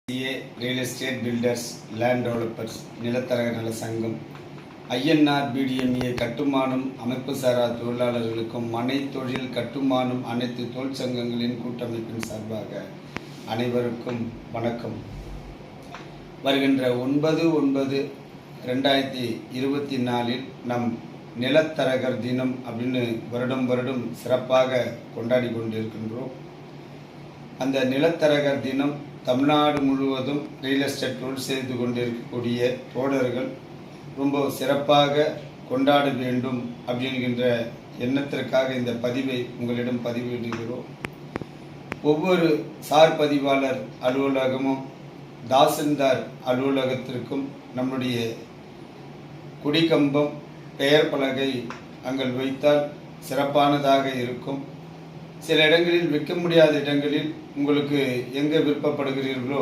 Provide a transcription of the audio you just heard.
CA real estate builders land developers நிலத்தரகர் நல சங்கம் ஐஎன்ஆர் பிடிஎம்ஏ கட்டுமானம் அமைப்பு சாரா தொழிலாளர்களுக்கும் மனை தொழில் கட்டுமானம் அனைத்து தொழிற்சங்கங்களின் கூட்டமைப்பின் சார்பாக அனைவருக்கும் வணக்கம். வருகின்ற 9/9/2024 நம் நிலத்தரகர் தினம் அப்படின்னு வருடம் சிறப்பாக கொண்டாடி கொண்டிருக்கின்றோம். அந்த நிலத்தரகர் தினம் தமிழ்நாடு முழுவதும் ரியல் எஸ்டேட் தொழில் செய்து கொண்டிருக்கக்கூடிய தோழர்கள் ரொம்ப சிறப்பாக கொண்டாட வேண்டும் அப்படிங்கின்ற எண்ணத்திற்காக இந்த பதிவை உங்களிடம் பதிவிடுகிறோம். ஒவ்வொரு சார் பதிவாளர் அலுவலகமும் தாசில்தார் அலுவலகத்திற்கும் நம்முடைய குடிக்கம்பம் பெயர் பலகை அங்கே வைத்தால் சிறப்பானதாக இருக்கும். சில இடங்களில் விற்க முடியாத இடங்களில் உங்களுக்கு எங்கே விருப்பப்படுகிறீர்களோ